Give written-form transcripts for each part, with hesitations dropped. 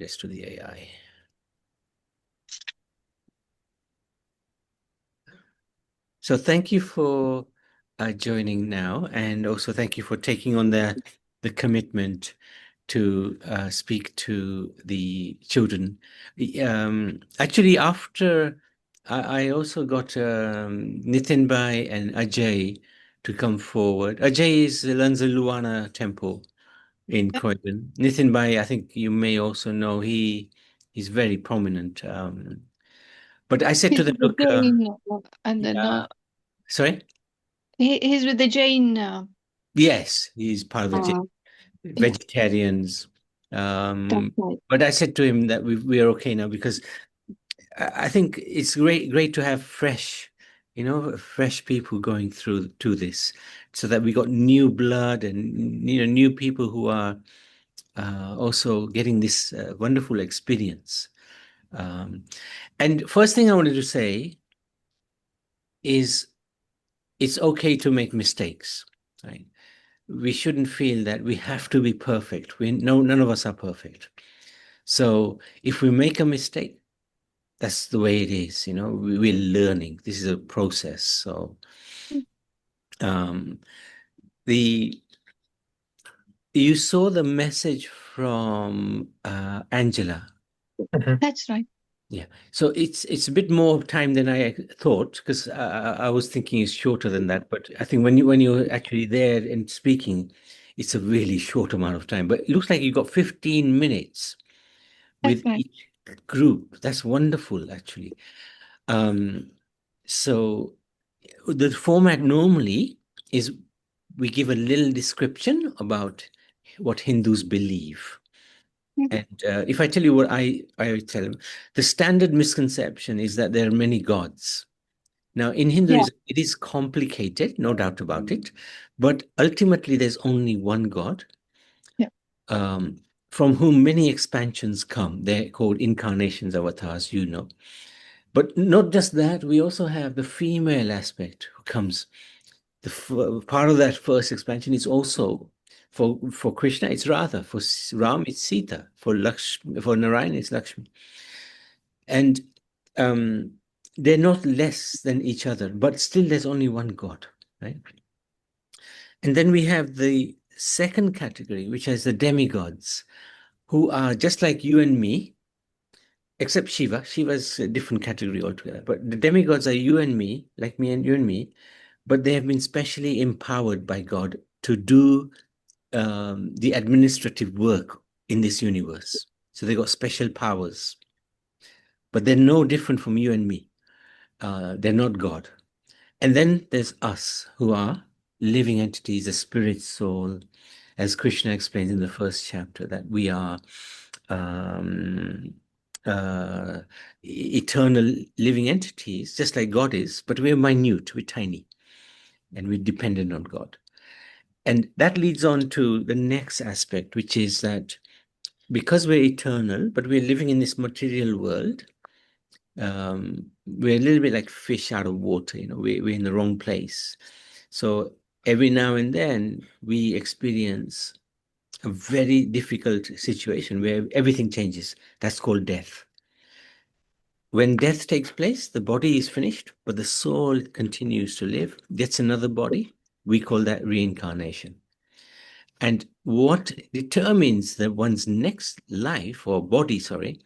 this to the AI. So thank you for joining now, and also thank you for taking on the commitment to speak to the children. Actually, after I also got Nitin Bhai and Ajay to come forward. Ajay is runs the Luana Temple in Croydon. Nitin Bhai, I think you may also know, he's very prominent. But I said to He's them, with the look, Jane, and then yeah, sorry? he's with the Jane. Yes, he's part of the Uh, yeah, vegetarians. that's right. But I said to him that we are okay now because I think it's great to have fresh people going through to this, so that we got new blood and new people who are also getting this wonderful experience. And first thing I wanted to say is it's okay to make mistakes, right? We shouldn't feel that we have to be perfect. None of us are perfect. So if we make a mistake, that's the way it is. We're learning. This is a process. So um, the you saw the message from Angela. That's right. Yeah. So it's a bit more time than I thought, because I was thinking it's shorter than that. But I think when you're actually there and speaking, it's a really short amount of time. But it looks like you got 15 minutes That's with right. each group. That's wonderful, actually. Um, so the format normally is we give a little description about what Hindus believe. Mhm. And if I tell you what I tell them, the standard misconception is that there are many gods. Now, in Yeah, Hinduism, it is complicated, no doubt about it, but ultimately there's only one God, yeah, um, from whom many expansions come. They're called incarnations, avatars, But not just that, we also have the female aspect who comes. Part of that first expansion is also for Krishna, it's Radha. For Ram, it's Sita. For Narayan, it's Lakshmi. And um, they're not less than each other, but still there's only one God, right? And then we have the second category, which has the demigods, who are just like you and me, except Shiva. Shiva's a different category altogether. But the demigods are you and me, like me and you and me, but they have been specially empowered by God to do the administrative work in this universe. So they got special powers, but they're no different from you and me. They're not God. And then there's us, who are living entities, a spirit, soul, as Krishna explains in the first chapter, that we are um, uh, eternal living entities, just like God is, but we're minute, we're tiny, and we're dependent on God. And that leads on to the next aspect, which is that because we're eternal, but we're living in this material world, we're a little bit like fish out of water. We're in the wrong place. So every now and then we experience a very difficult situation where everything changes. That's called death. When death takes place, the body is finished, but the soul continues to live, gets another body. We call that reincarnation. And what determines that one's next life or body, sorry,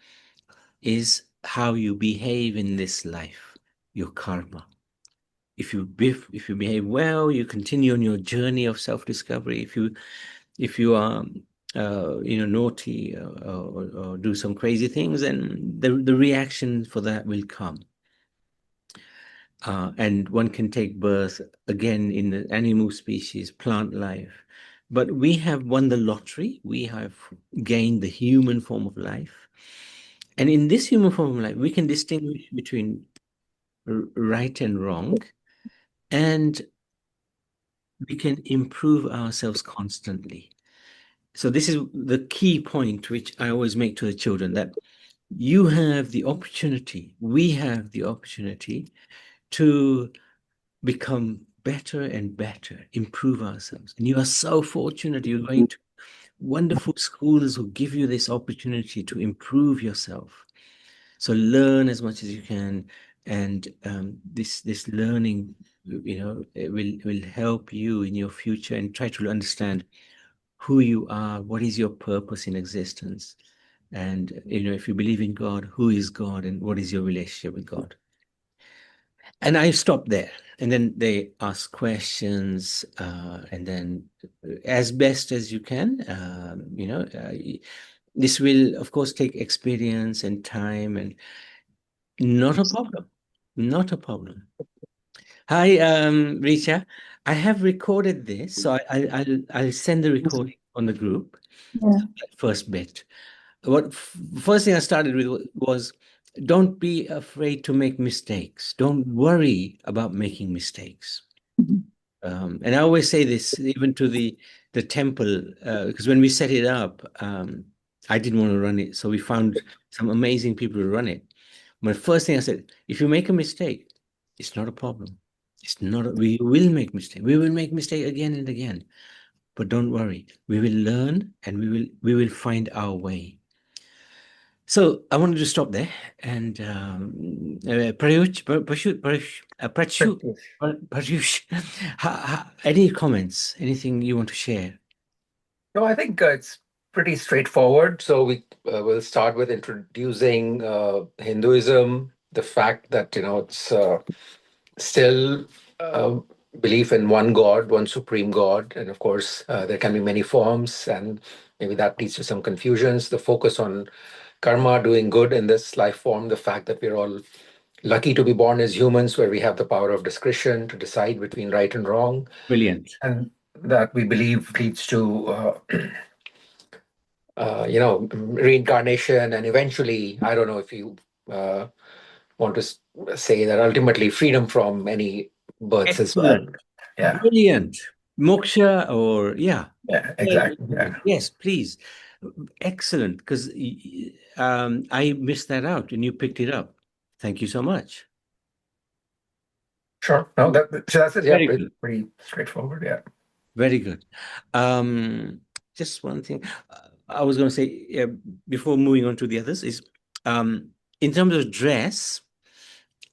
is how you behave in this life, your karma. If you behave well, you continue on your journey of self-discovery. If you are naughty, or do some crazy things, then the reaction for that will come. And one can take birth again in the animal species, plant life. But we have won the lottery. We have gained the human form of life. And in this human form of life, we can distinguish between right and wrong, and we can improve ourselves constantly. So this is the key point, which I always make to the children, that you have the opportunity, we have the opportunity to become better and better, improve ourselves. And you are so fortunate you're going to wonderful schools who give you this opportunity to improve yourself. So learn as much as you can, and this learning, it will help you in your future, and try to understand who you are, what is your purpose in existence, and if you believe in God, who is God, and what is your relationship with God. And I stopped there, and then they ask questions, and then as best as you can, this will of course take experience and time, and not a problem. Not a problem. Hi, Richa. I have recorded this, so I'll send the recording on the group. Yeah. First bit. First thing I started with was, don't be afraid to make mistakes. Don't worry about making mistakes. Mhm. And I always say this even to the temple, because when we set it up, I didn't want to run it, so we found some amazing people to run it. My first thing I said, if you make a mistake, it's not a problem. It's not. We will make mistake. We will make mistake again and again, but don't worry. We will learn, and we will find our way. So I wanted to stop there, and Prayush, any comments? Anything you want to share? No, I think it's pretty straightforward. So we will start with introducing Hinduism, the fact that it's still uh, belief in one God, one supreme God, and of course there can be many forms, and maybe that leads to some confusions. The focus on karma, doing good in this life form, the fact that we're all lucky to be born as humans, where we have the power of discretion to decide between right and wrong, Brilliant. and that we believe leads to reincarnation, and eventually, I don't know if you uh, want to say that ultimately freedom from any births as well. Excellent. Yeah, Brilliant. Moksha, or yeah. yeah, exactly. Yeah, Yes, please. Excellent, because I missed that out and you picked it up. Thank you so much. sure. No, so that's it. Yeah, Very pretty, good. pretty straightforward. Yeah. Very good. Just one thing I was going to say before moving on to the others is, in terms of dress,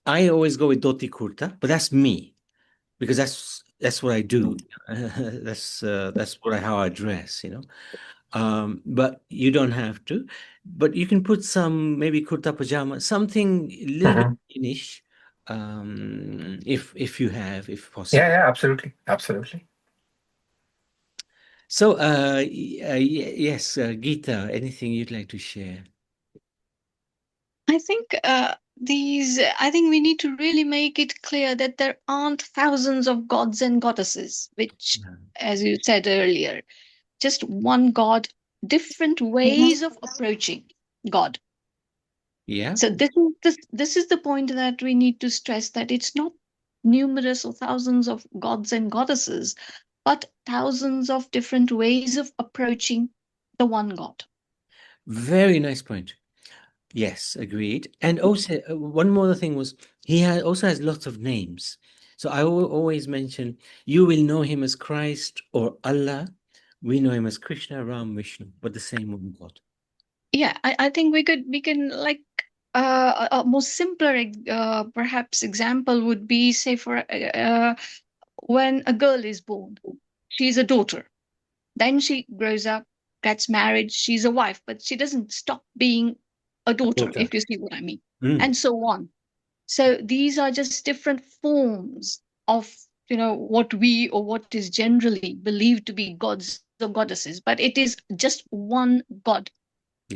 I always go with dhoti kurta, but that's me, because that's what I do. That's how I dress. But you don't have to. But you can put some, maybe kurta pajama, something a little bit Mhm. Inish, if you have, if Yeah, possible. yeah, absolutely, absolutely. So, yes, Geeta, anything you'd like to share? I think I think we need to really make it clear that there aren't thousands of gods and goddesses, which, Yeah. as you said earlier, just one God, different ways of approaching God. Yeah, So this is the point that we need to stress, that it's not numerous or thousands of gods and goddesses, but thousands of different ways of approaching the one God. very nice point. Yes, agreed. And also, one more thing was, also has lots of names. So I always mention, you will know him as Christ or Allah. We know him as Krishna, Ram, Vishnu, but the same one God. Yeah, I think we can like a more simpler perhaps example would be, say, for when a girl is born, she's a daughter. Then she grows up, gets married, she's a wife, but she doesn't stop being a daughter, Daughter. if you see what I mean, Mm, and so on. So these are just different forms of, what we, or what is generally believed to be gods or goddesses, but it is just one God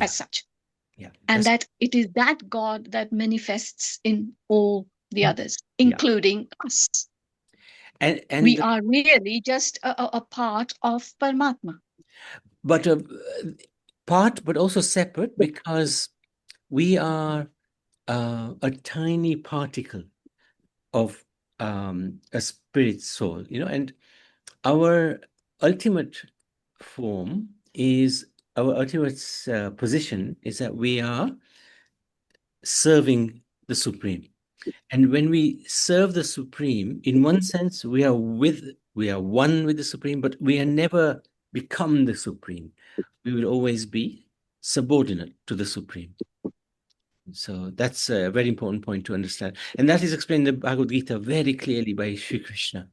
as yeah, such, yeah. and that it is that God that manifests in all the others, Yeah. including us. And We are really just a part of Paramatma. but part, but also separate, because we are a tiny particle of a spirit soul, and our ultimate form is, our ultimate position is that we are serving the Supreme. And when we serve the Supreme, in one sense, we are one with the Supreme, but we are never become the Supreme. We will always be subordinate to the Supreme. So that's a very important point to understand. And that is explained in the Bhagavad Gita very clearly by Sri Krishna,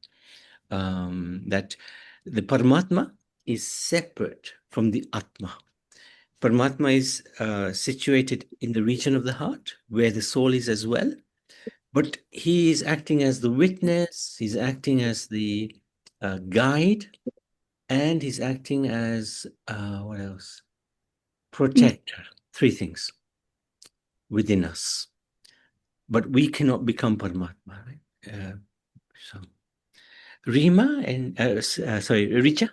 that the Paramatma is separate from the Atma. Paramatma is situated in the region of the heart, where the soul is as well. But he is acting as the witness, he's acting as the guide, and he's acting as, what else? Protector. Three things within us. But we cannot become Paramatma, right? So, Rima and, sorry, Richa?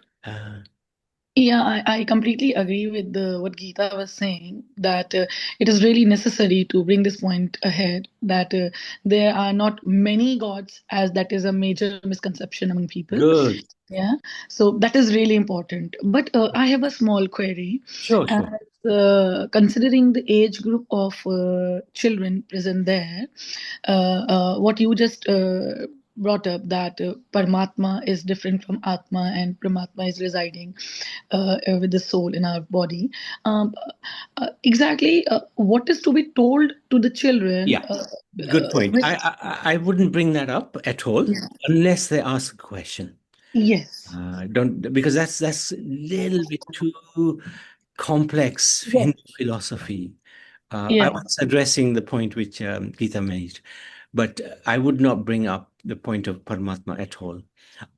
Yeah, I completely agree with what Geeta was saying, that it is really necessary to bring this point ahead, that there are not many gods, as that is a major misconception among people. Good. Yeah, so that is really important. But I have a small query. Sure, As, sure. considering the age group of children present there, what you just brought up, that Paramatma is different from Atma and Paramatma is residing with the soul in our body. Um, exactly, what is to be told to the children? Yeah, good point. With, I wouldn't bring that up at all yeah, unless they ask a question. yes, Don't, because that's a little bit too complex yes, Hindu philosophy. I yeah. was addressing the point which Gita made, but I would not bring up the point of Paramatma at all,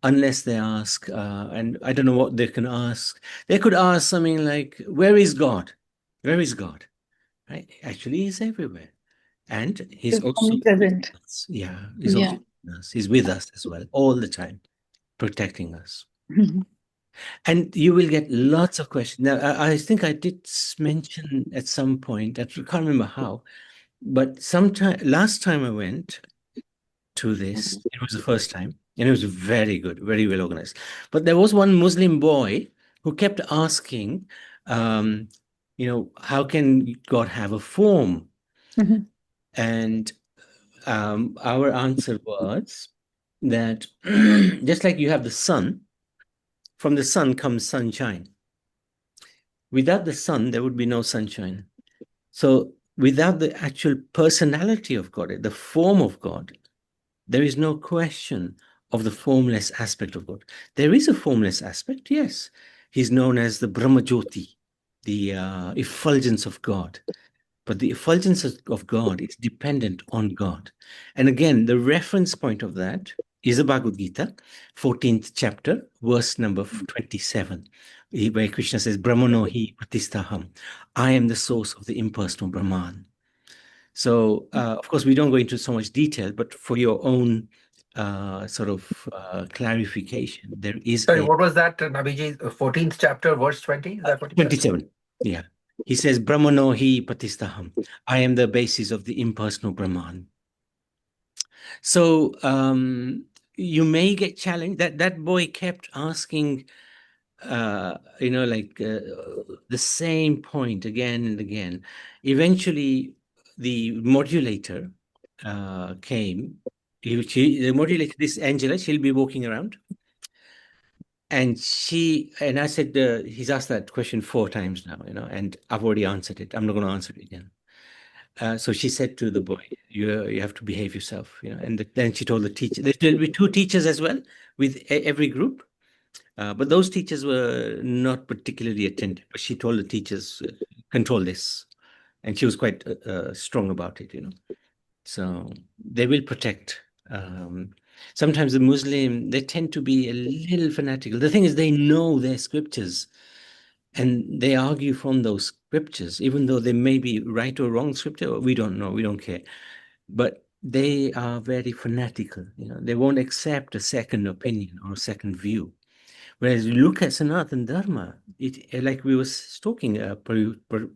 unless they ask, and I don't know what they can ask. They could ask something like, "Where is God? Where is God?" Right? Actually, He's everywhere, and He's Is also with omnipresent. us. Yeah, He's also Yeah. with us. He's with us as well, all the time, protecting us. Mhm. And you will get lots of questions. Now, I think I did mention at some point, I can't remember how, but sometime last time I went to this, it was the first time, and it was very good, very well organized. But there was one Muslim boy who kept asking, how can God have a form? Mhm. And our answer was that just like you have the sun, from the sun comes sunshine. Without the sun, there would be no sunshine. So without the actual personality of God, the form of God, there is no question of the formless aspect of God. There is a formless aspect, yes. He's known as the Brahmajyoti, the effulgence of God. But the effulgence of God is dependent on God. And again, the reference point of that is the Bhagavad Gita, 14th chapter, verse number 27, where Krishna says, Brahmano hi pratistaham. I am the source of the impersonal Brahman. So, of course, we don't go into so much detail, but for your own clarification, there is Sorry, a what was that, Nabiji? 14th chapter, verse 20? Is that what you said? 27. Yeah. He says, Brahmano hi patistaham. I am the basis of the impersonal Brahman. So you may get challenged. That boy kept asking, the same point again and again. Eventually, the modulator came. The modulator, this Angela, she'll be walking around. And I said, he's asked that question 4 times now, and I've already answered it. I'm not going to answer it again. So she said to the boy, you have to behave yourself, and then she told the teacher, there'll be 2 teachers as well with every group. But those teachers were not particularly attentive, but she told the teachers, control this. And she was quite strong about it, So they will protect. Sometimes the Muslim, they tend to be a little fanatical. The thing is, they know their scriptures and they argue from those scriptures, even though they may be right or wrong scripture. We don't know. We don't care. But they are very fanatical. They won't accept a second opinion or a second view. Whereas you look at Sanatan Dharma, like we were talking, Pratyush,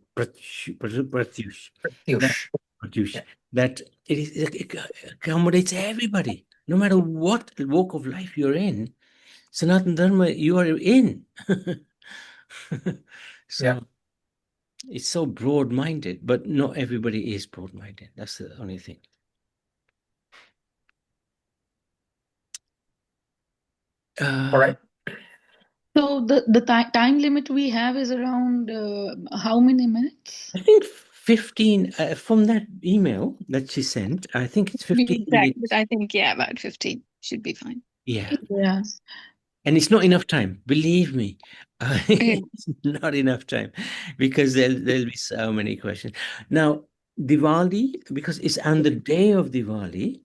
that, Yush. Pratyush, Yeah. that it accommodates everybody, no matter what walk of life you're in. Sanatan Dharma, you are in. Yeah. So it's so broad-minded, but not everybody is broad-minded. That's the only thing. All right. So the time limit we have is around how many minutes? I think 15, from that email that she sent, I think it's To be 15 exact, but minutes. I think, yeah, about 15 should be fine. Yeah. Yeah. And it's not enough time, believe me. Yeah. It's not enough time because there'll be so many questions. Now, Diwali, because it's on the day of Diwali,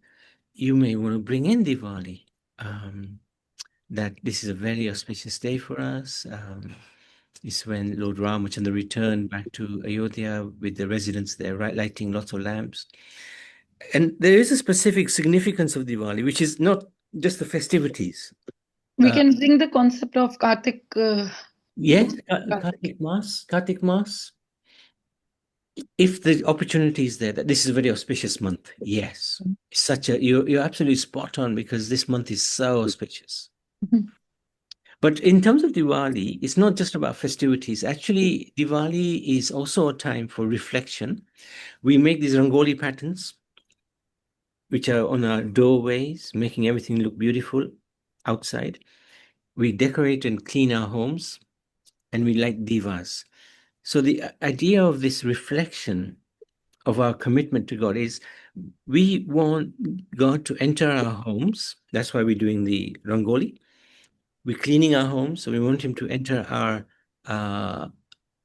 you may want to bring in Diwali. That this is a very auspicious day for us. It's when Lord Ramachandra returned back to Ayodhya with the residents there, right, lighting lots of lamps. And there is a specific significance of Diwali, which is not just the festivities. We Uh, can bring the concept of Kartik. yes, Kartik. Kartik Mas. If the opportunity is there, that this is a very auspicious month, yes. It's such a you're absolutely spot on because this month is so auspicious. Mhm. But in terms of Diwali, it's not just about festivities. Actually, Diwali is also a time for reflection. We make these rangoli patterns, which are on our doorways, making everything look beautiful outside. We decorate and clean our homes, and we light divas. So the idea of this reflection of our commitment to God is we want God to enter our homes. That's why we're doing the rangoli. We're cleaning our homes, so we want Him to enter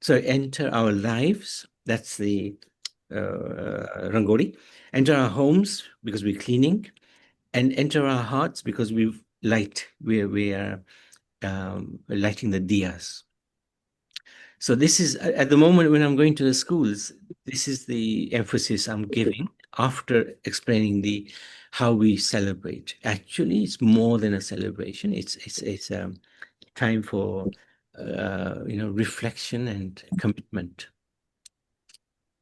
enter our lives. That's the rangoli. Enter our homes because we're cleaning, and enter our hearts because we are lighting the diyas. So this is at the moment when I'm going to the schools, this is the emphasis I'm giving after explaining the how we celebrate. Actually, it's more than a celebration. It's a time for reflection and commitment.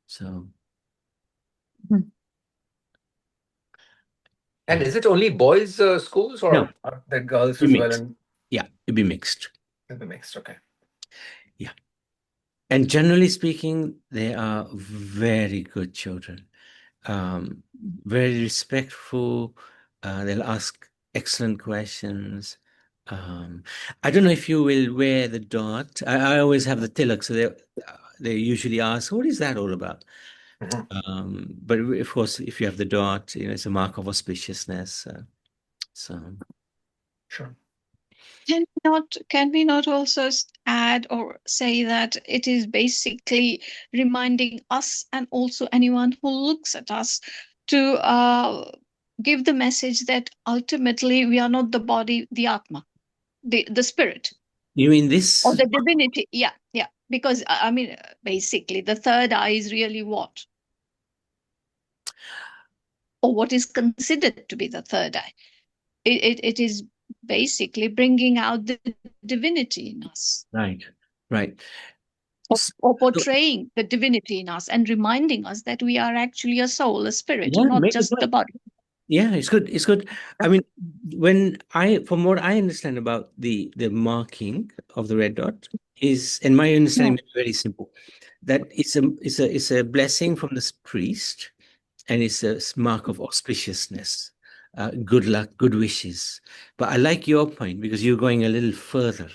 So Mhm. And is it only boys' schools, no, or are there girls be as well? mixed. And Yeah, it'd be mixed. it'll be mixed. Okay. Yeah. And generally speaking, they are very good children, very respectful. They'll ask excellent questions. I don't know if you will wear the dot. I always have the tilak, so they usually ask, "What is that all about?" Mhm. But of course, if you have the dot, it's a mark of auspiciousness. So Sure. Can we not also add or say that it is basically reminding us and also anyone who looks at us to give the message that ultimately we are not the body, the atma, the spirit you mean or this? the divinity. Yeah, yeah. Because I mean, basically, the third eye is really what, or what is considered to be the third eye. It is basically bringing out the divinity in us, Right, right. or So, portraying the divinity in us and reminding us that we are actually a soul, a spirit, yeah, not make the just the point. body. Yeah, it's good. It's good. I mean, from what I understand about the marking of the red dot is, and my Yeah. understanding is very simple, that it's a blessing from this priest, and it's a mark of auspiciousness, good luck, good wishes. But I like your point because you're going a little further,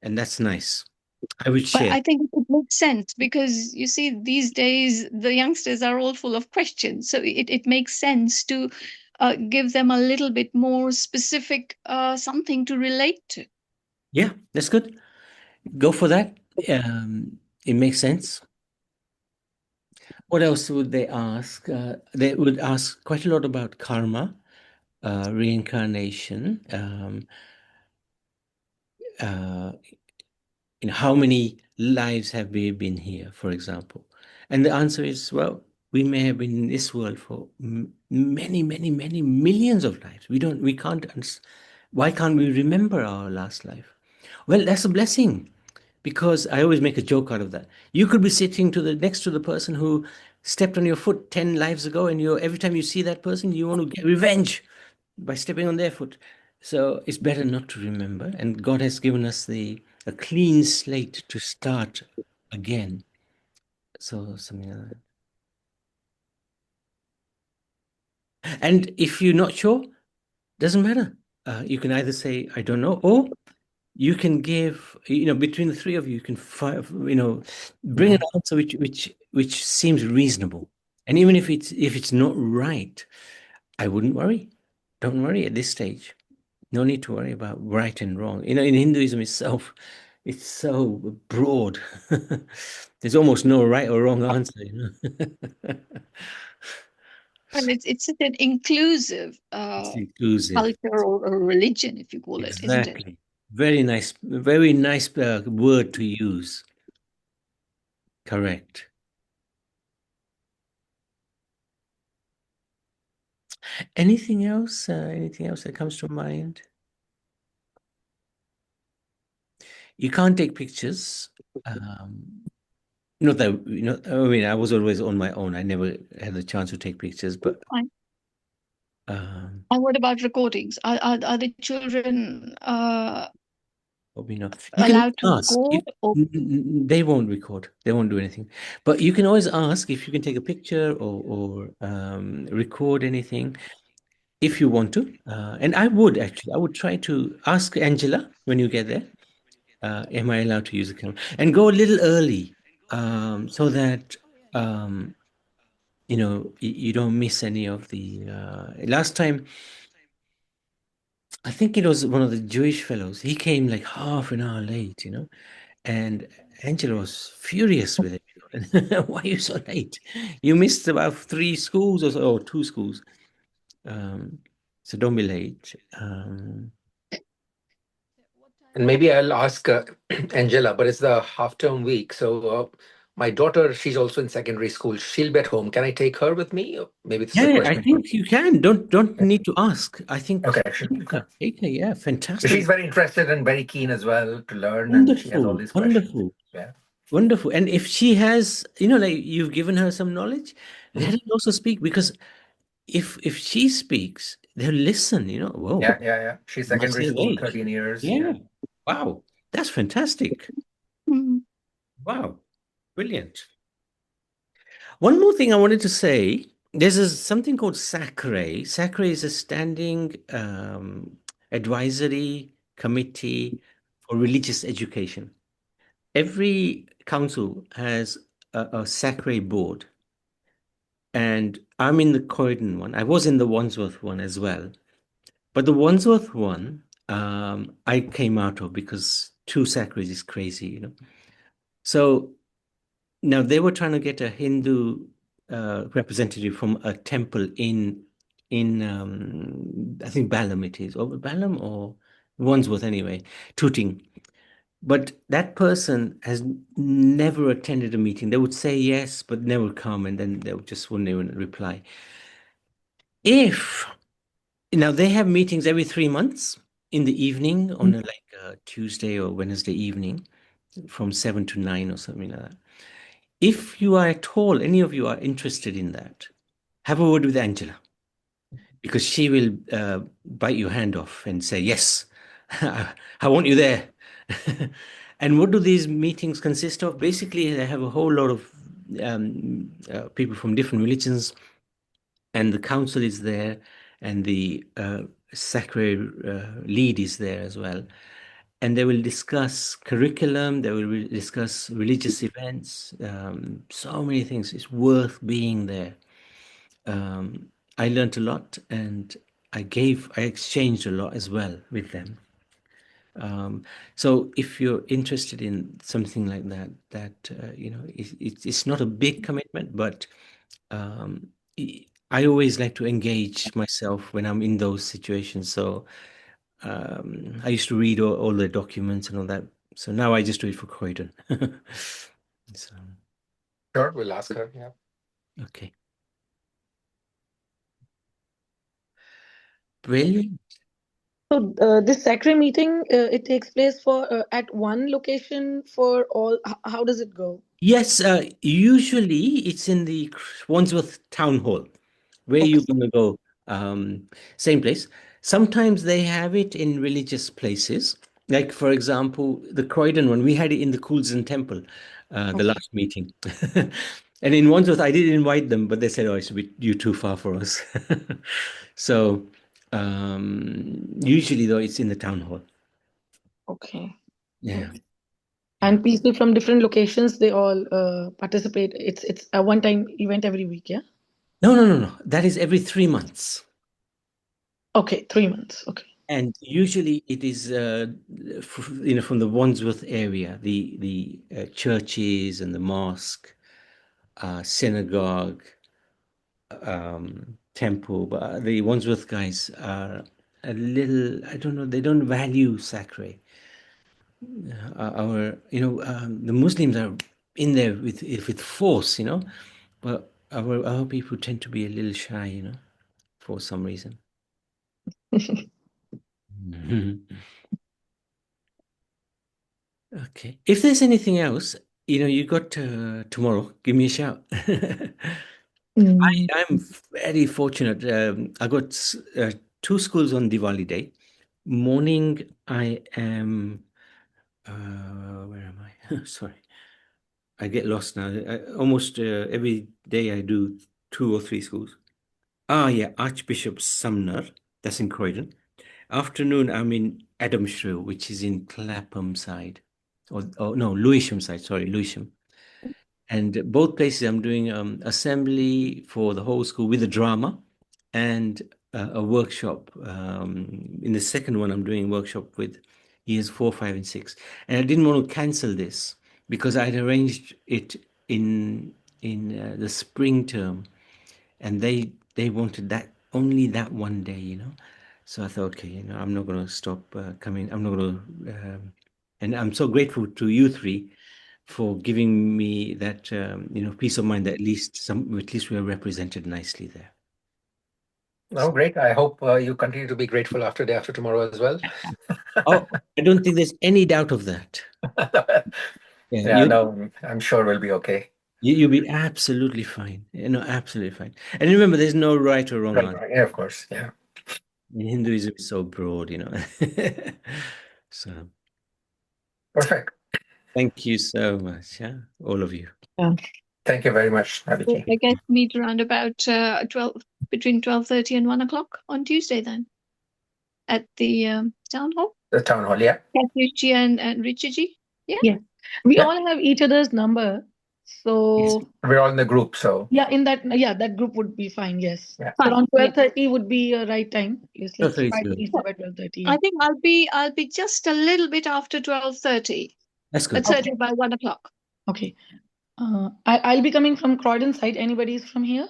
and that's nice. I would But share. I think it makes sense because you see, these days the youngsters are all full of questions. So it makes sense to give them a little bit more specific something to relate to. Yeah, that's good. Go for that. It makes sense. What else would they ask? They would ask quite a lot about karma, reincarnation, uh, how many lives have we been here, for example? And the answer is, well, we may have been in this world for many, many, many millions of lives. We can't, why can't we remember our last life? Well, that's a blessing because I always make a joke out of that. You could be sitting next to the person who stepped on your foot 10 lives ago, and every time you see that person, you want to get revenge by stepping on their foot. So it's better not to remember. And God has given us a clean slate to start again. So something like that. And if you're not sure, doesn't matter. You can either say, I don't know, or you can give, between the three of you, you can bring an Mhm. answer which seems reasonable. And even if it's not right, I wouldn't worry. Don't worry at this stage. No need to worry about right and wrong. In Hinduism itself, it's so broad. There's almost no right or wrong answer. And it's such an inclusive It's inclusive. culture or religion, if you call it, isn't it? Exactly. Very nice word to use. Correct. Anything else? Anything else that comes to mind? You can't take pictures. Not that, I mean, I was always on my own. I never had the chance to take pictures, but Fine. um, And what about recordings? Are the children you know, you can allowed to ask. record? Or They won't record. They won't do anything. But you can always ask if you can take a picture or record anything if you want to. And I would actually, I would try to ask Angela when you get there. Am I allowed to use the camera? And go a little early, so that you don't miss any of the. Last time, I think it was one of the Jewish fellows. He came like half an hour late, and Angela was furious with him. Why are you so late? You missed about three schools or two schools. Um, so don't be late. And maybe I'll ask Angela, but it's the half-term week. So my daughter, she's also in secondary school. She'll be at home. Can I take her with me? Maybe this is a Yeah, I question. think you can. Don't need to ask. I think Okay. Okay. take her. Yeah, So fantastic. she's very interested and very keen as well to learn, and she has all Wonderful, these questions. wonderful, Yeah. wonderful. And if she has, like you've given her some knowledge, let Mhm. her also speak, because if she speaks, they'll listen, whoa, Yeah, yeah, yeah. She's my secondary same school, age. 13 years. Yeah. Yeah. Wow. That's fantastic. Hmm. Wow. Brilliant. One more thing I wanted to say. There's something called SACRE. SACRE is a standing advisory committee for religious education. Every council has a SACRE board, and I'm in the Croydon one. I was in the Wandsworth one as well. But the Wandsworth one, I came out of because two SACREs is crazy. So now they were trying to get a Hindu representative from a temple in I think Balham it is, or Balham or Wandsworth anyway, Tooting. But that person has never attended a meeting. They would say yes, but never come, and then just wouldn't even reply. If Now they have meetings every 3 months in the evening on a Tuesday or Wednesday evening from 7 to 9 or something like that. If you are at all, any of you are interested in that, have a word with Angela, because she will bite your hand off and say, yes, I want you there. And what do these meetings consist of? Basically, they have a whole lot of people from different religions, and the council is there, and the sacred lead is there as well. And they will discuss curriculum, they will discuss religious events, so many things. It's worth being there. I learned a lot, and I exchanged a lot as well with them. So if you're interested in something like that, it's not a big commitment, but um, I always like to engage myself when I'm in those situations. So I used to read all the documents and all that. So now I just do it for Croydon. So, Sure, we'll ask her. Yeah. okay. Brilliant. So this secretary meeting, it takes place for at one location for all. How does it go? Yes, usually it's in the Wandsworth Town Hall, where Okay. you're going to go. Same place. Sometimes they have it in religious places. Like, for example, the Croydon one, we had it in the Coulson Temple, the Okay. last meeting. And in Wandsworth, I did invite them, but they said, oh, it's a bit you too far for us. So usually, though, it's in the town hall. Okay. Yeah. And people from different locations, they all participate. It's a one-time event every week, yeah? No. That is every 3 months. Okay, 3 months. Okay. And usually it is, from the Wandsworth area, the churches and the mosque, synagogue, temple. But the Wandsworth guys are a little, I don't know, they don't value sacre. The Muslims are in there with force, but our people tend to be a little shy, for some reason. Okay. If there's anything else, you got tomorrow, give me a shout. Mm. I'm very fortunate. I got 2 schools on Diwali Day. Morning, I am, where am I? Sorry. I get lost now. Almost every day I do 2 or 3 schools. Yeah, Archbishop Sumner, that's in Croydon. Afternoon, I'm in Adamshrew, which is in Clapham side. Or no, Lewisham side, sorry, Lewisham. And both places I'm doing assembly for the whole school with a drama and a workshop. In the second one, I'm doing a workshop with years 4, 5, and 6. And I didn't want to cancel this because I'd arranged it in the spring term, and they wanted that only that one day. So I thought, okay, I'm not going to stop coming. I'm not going to, and I'm so grateful to you three for giving me that, peace of mind that at least we are represented nicely there. Oh, great. I hope you continue to be grateful after day after tomorrow as well. Oh, I don't think there's any doubt of that. Yeah, Yeah, no, I'm sure we'll be okay. you'll be absolutely fine. Absolutely fine. And remember, there's no right or wrong answer. Right. Yeah, of course. Yeah. Hinduism is so broad, So Perfect. thank you so much, all of you. Yeah. Thank you very much, I Abhijit. guess meet around about between 12:30 and 1 o'clock on Tuesday then at the town hall. The town hall, yeah. Kathyuchi and Richiji. Yeah. Yeah. We Yeah. all have each other's number. So We're all in the group, so yeah, that group would be fine, yes. Yeah. So around Fine, yeah. 12:30 would be a right time. Yes, let's 12:30 is try to good. reach there by 12:30. I think I'll be just a little bit after 12:30. That's good. But certainly by 1 o'clock. Okay. I'll be coming from Croydon side. Anybody's from here?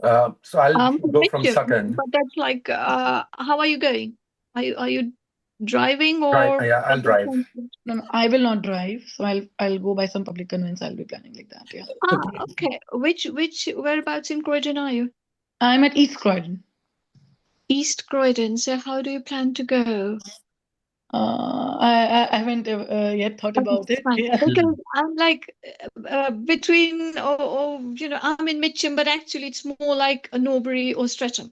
So I'll go from Mitchell, Sutton. but that's like, how are you going? Are you driving Right. or? Yeah, I'll drive. No, I will not drive. So I'll go by some public conveyance. I'll be planning like that. Yeah. Okay. Whereabouts in Croydon are you? I'm at East Croydon. East Croydon. So how do you plan to go? I haven't yet thought about it. Fine. Yeah. Because I'm like between, I'm in Mitcham, but actually it's more like a Norbury or Streatham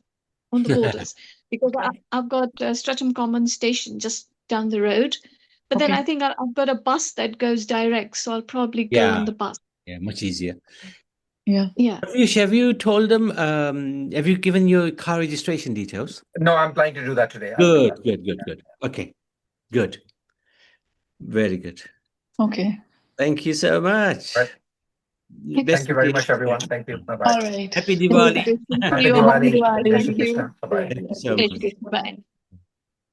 on the borders because I've got Streatham Common Station just down the road. But then Okay. I think I've got a bus that goes direct, so I'll probably go Yeah. on the bus. Yeah, much easier. Yeah. Yeah. Have you told them, have you given your car registration details? No, I'm planning to do that today. I'll do that. Good. Okay, good. Very good. Okay. Thank you so much. Right. Best Thank you very wishes. much, everyone. Thank you. Bye-bye. All right. Happy Diwali. Happy See you all. Diwali. Thank Jai Shri you. Krishna. Bye-bye. Thank you so Jai much. Shri Krishna. Bye.